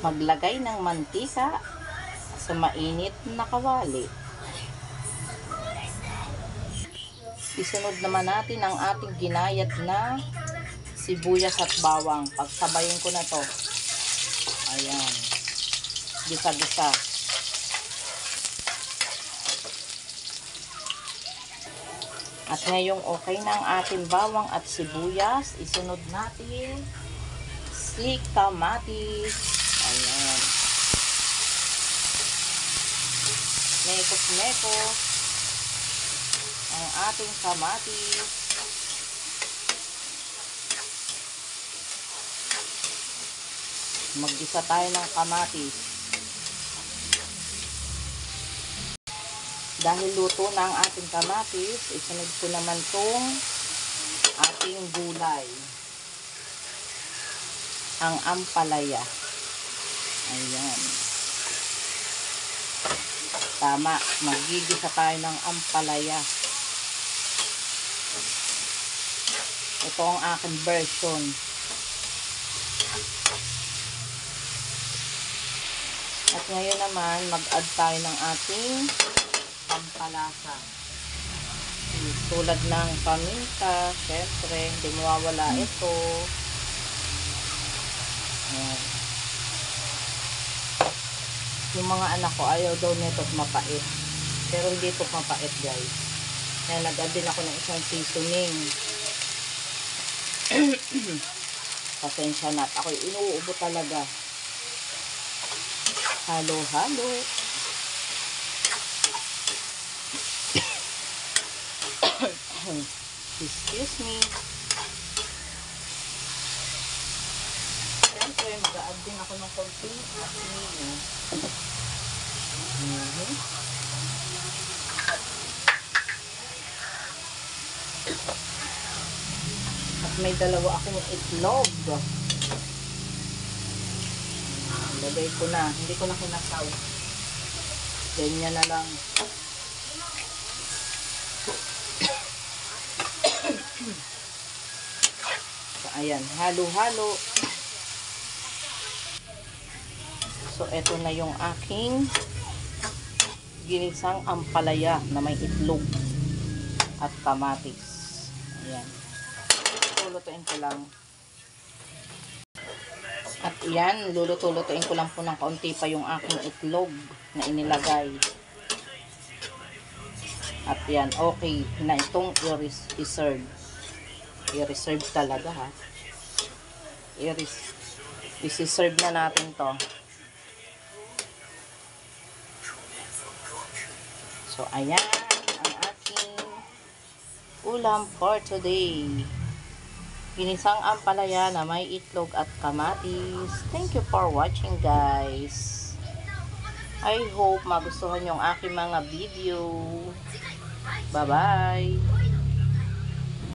maglagay ng mantika sa mainit na kawali. Isunod naman natin ang ating ginayat na sibuyas at bawang. Pagsabayin ko na to. Ayan. Gisa-gisa. At ngayong okay na ang ating bawang at sibuyas, isunod natin si kamatis. Ayan. Mekos-mekos ang ating kamatis. Maggisa tayo ng kamatis. Dahil luto na ang ating kamatis, isunod ko naman tong ating gulay. Ang ampalaya. Ayan. Tama, magigisa tayo ng ampalaya. Ito ang aking version. At ngayon naman, mag-add tayo ng ating pampalasa. Tulad ng paminta, syempre, hindi mawawala ito. Ayan. Yung mga anak ko, ayaw daw nito mapait. Pero hindi ito mapait, guys. Kaya nag-add din ako ng isang seasoning. Pasensya na. Ako'y inuubo talaga. Halo-halo. Excuse me. Siyempre, mag-add din ako ng konting asin. At may dalawa akong itlog. Lagay ko na. Hindi ko na kinasaw. Ganyan na lang. So, ayan. Halo-halo. So, eto na yung aking ginisang ampalaya na may itlog at kamatis. Ayan. Lulutuin ko lang. At yan, lulutuin ko lang po ng kaunti pa yung aking itlog na inilagay. At yan, okay na itong i-reserve. I-reserve talaga ha. I-reserve na natin to. So, ayan ang aking ulam for today. Ginisang ampalaya na may itlog at kamatis. Thank you for watching, guys. I hope magustuhan yung aking mga video. Bye-bye.